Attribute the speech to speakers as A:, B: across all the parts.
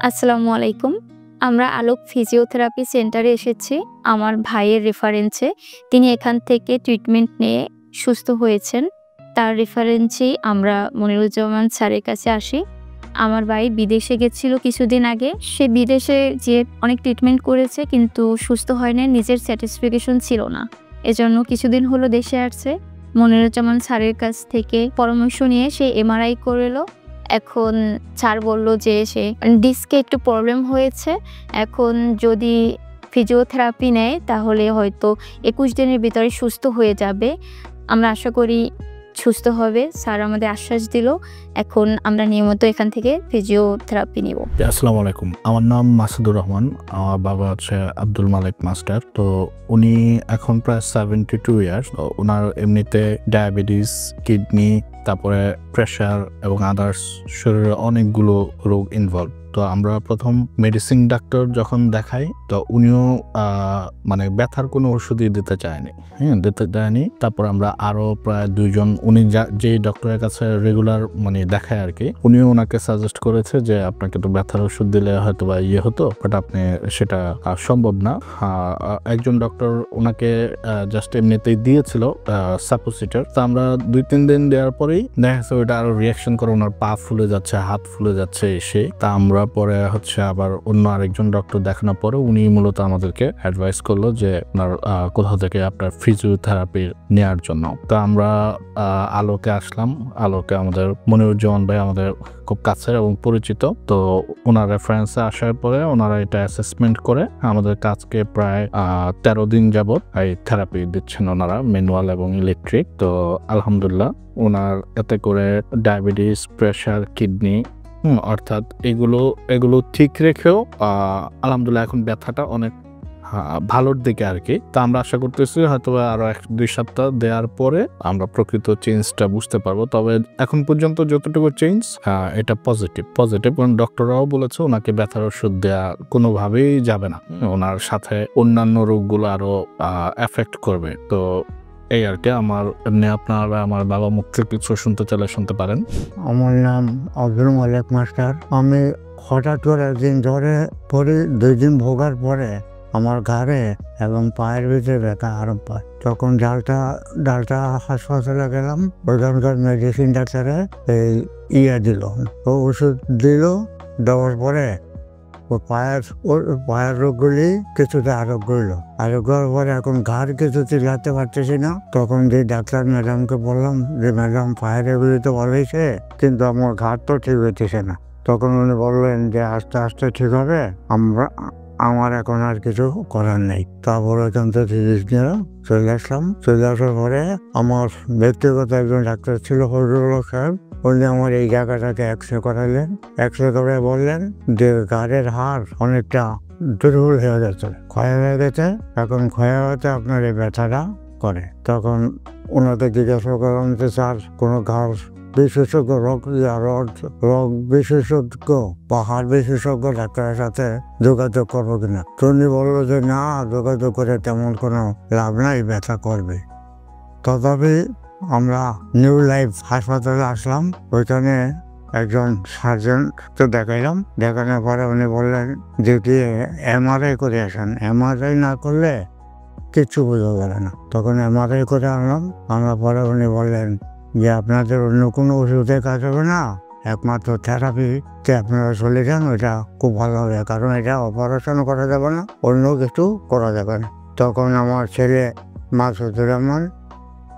A: আসসালামু আলাইকুম। আমরা আলোক ফিজিওথেরাপি সেন্টারে এসেছি আমার ভাইয়ের রেফারেন্সে। তিনি এখান থেকে ট্রিটমেন্ট নিয়ে সুস্থ হয়েছেন। তার রেফারেন্সেই আমরা মনিরুজ্জামান স্যারের কাছে আসি। আমার ভাই বিদেশে গেছিল কিছুদিন আগে। সে বিদেশে যেয়ে অনেক ট্রিটমেন্ট করেছে কিন্তু সুস্থ হয় নাই, নিজের স্যাটিসফ্যাকশন ছিল না। এজন্য কিছুদিন হলো দেশে আসছে। মনিরুজ্জামান স্যারের কাছ থেকে পরামর্শ নিয়ে সে এমআরআই করালো। এখন স্যার বলল যে সে ডিস্কে একটু প্রবলেম হয়েছে। এখন যদি ফিজিওথেরাপি নেয় তাহলে হয়তো ২১ দিনের ভিতরে সুস্থ হয়ে যাবে। আমরা আশা করি সুস্থ হবে। স্যার আমাদের আশ্বাস দিল। এখন আমরা নিয়মিত এখান থেকে ফিজিওথেরাপি নিব।
B: আসসালামু আলাইকুম। আমার নাম মাসুদুর রহমান। আমার বাবা হচ্ছে আব্দুল মালিক মাস্টার। তো উনি এখন প্রায় 72 ইয়ার্স। ওনার এমনিতে ডায়াবেটিস, কিডনি, তারপরে প্রেশার এবং আদার্স শরীরে অনেকগুলো রোগ ইনভলভ। তো আমরা প্রথম মেডিসিন ডাক্তার যখন দেখাই তো উনিও মানে ব্যথার কোনো ওষুধই দিতে চায়নি। তারপর আমরা আরো প্রায় 2 জন উনি যে ডক্টরের কাছে রেগুলার মানে দেখায় আর কি, উনিও ওনাকে সাজেস্ট করেছে যে আপনাকে তো ব্যথার ওষুধ দিলে হয়তো বা হতো, বাট আপনি সেটা সম্ভব না। একজন ডক্টর ওনাকে জাস্ট এমনিতেই দিয়েছিল সাপোসিটর। তো আমরা 2-3 দিন দেওয়ার পরেই দেখা যাচ্ছে ওইটা আরো রিয়াকশন করে ওনার পা ফুলে যাচ্ছে, হাত ফুলে যাচ্ছে এসে। তা আমরা পরে হচ্ছে আবার অন্য আরেকজন ডক্টর দেখানোর পরে উনি মূলত আমাদেরকে অ্যাডভাইস করলো যে আপনার কোথাও থেকে আপনার ফিজিওথেরাপি নেওয়ার জন্য। তো আমরা আলোকে আসলাম। আলোকে আমাদের মনিরুজ্জামান ভাই আমাদের খুব কাছের এবং পরিচিত। তো ওনার রেফারেন্সে আসার পরে ওনারা এটা অ্যাসেসমেন্ট করে আমাদের কাজকে প্রায় 13 দিন যাবত এই থেরাপি দিচ্ছেন ওনারা, ম্যানুয়াল এবং ইলেকট্রিক। তো আলহামদুলিল্লাহ ওনার এতে করে ডায়াবেটিস, প্রেশার, কিডনি অর্থাৎ এগুলো ঠিক রেখেও আলহামদুলিল্লাহ এখন ব্যথাটা অনেক ভালোর দিকে আর কি। তা আমরা আশা করতেছি হয়তো আরো 1-2 সপ্তাহ দেওয়ার পরে আমরা প্রকৃত চেঞ্জটা বুঝতে পারবো। তবে এখন পর্যন্ত যতটুকু চেঞ্জ এটা পজিটিভ। কারণ ডক্টররাও বলেছে ওনাকে ব্যথার ওষুধ দেওয়া কোনোভাবেই যাবে না, ওনার সাথে অন্যান্য রোগগুলো আরো এফেক্ট করবে। তো এই আর কি। আপনারা আমার বাবা মুখ থেকে কিছু শুনতে চাইলে শুনতে পারেন।
C: আমার নাম আব্দুল মালিক মাস্টার। আমি হঠাৎ করে একদিন জ্বরে পরে 2 দিন ভোগার পরে আমার ঘাড়ে এবং পায়ের ভিতরে ব্যথা আরম্ভ হয়। তখন ডালটা হাসপাতালে গেলাম। ওখানকার মেডিসিন ডাক্তারে দিল, ও ওষুধ দিল। দেওয়ার পরে পায়ের রোগগুলি কিছুটা আরোগ্য হইল। আরোগ্যর পরে এখন ঘাড় কিছু চিলাতে পারতেছি না। তখন যে ডাক্তার ম্যাডামকে বললাম যে ম্যাডাম পায়ের এগুলি তো ভালোইছে, কিন্তু আমার ঘাড় তো ঠিক হইতেছে না। তখন উনি বললেন যে আস্তে আস্তে ঠিক হবে, আমার এখন আর কিছু করার নেই। তারপরে ওখান থেকে ফিজিক্স নিয়ে চলে আসলাম। চলে আসার পরে আমার ব্যক্তিগত একজন ডাক্তার ছিল ফজলুল সাহেব। উনি আমার এই জায়গাটাকে এক্সরে করালেন। এক্সরে করে বললেন যে ঘাড়ের হাড় অনেকটা দুর্বল হয়ে যাচ্ছে, ক্ষয় হয়ে গেছে। এখন ক্ষয় হতে আপনার এই ব্যথাটা করে। তখন ওনাকে জিজ্ঞাসা করলাম যে স্যার কোনো ঘাড় বিশেষজ্ঞ রোগ বিশেষজ্ঞ বা হাড় বিশেষজ্ঞ ডাক্তারের সাথে যোগাযোগ করবো কিনা। উনি বললো যে না, যোগাযোগ করে তেমন কোনো লাভ নাই, ব্যথা করবে। তথাপি আমরা নিউ লাইফ হাসপাতালে আসলাম। ওইখানে একজন সার্জনকে দেখাইলাম। দেখানোর পরে উনি বললেন যে এমআরআই করে আসেন, এমআরআই না করলে কিচ্ছু বোঝা যাবে না। তখন এমআরআই করে আনলাম। আনার পরে উনি বললেন যে আপনাদের অন্য কোনো ওষুধে কাজ হবে না, একমাত্র থেরাপিতে আপনারা চলে যান, ওইটা খুব ভালো হবে। কারণ এটা অপারেশনও করা যাবে না, অন্য কিছু করা যাবে না। তখন আমার ছেলে মাসুদুর রহমান,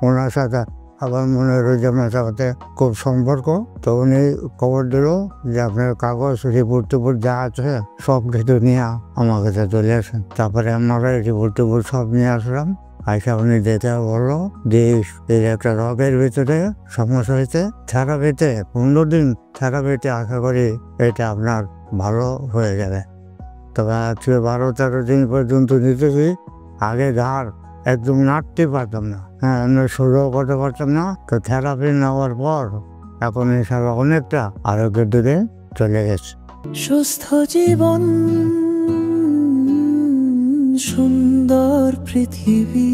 C: ওনার সাথে আবার মনিরুজ্জামানের সাথে খুব সম্পর্ক। তো উনি খবর দিল যে আপনার কাগজ রিপোর্ট যা আছে সব কিছু নিয়ে আমার কাছে চলে আসেন। তারপরে আমরা রিপোর্ট সব নিয়ে আসলাম। আইসা উনি যেতে বললো যে এই একটা রোগের ভিতরে সমস্যা হয়েছে, থেরাপিতে 15 দিন থেরাপিতে আশা করি এটা আপনার ভালো হয়ে যাবে। তবে আজকে 12-13 দিন পর্যন্ত নিতেছি। আগে ঘাড় একদম নাড়তে পারতাম না, শুরুও করতে পারতাম না। তো থেরাপি নেওয়ার পর এখন ইনশাআল্লাহ অনেকটা আরোগ্যের দিকে চলে গেছে।
D: সুস্থ জীবন, সুন্দর পৃথিবী।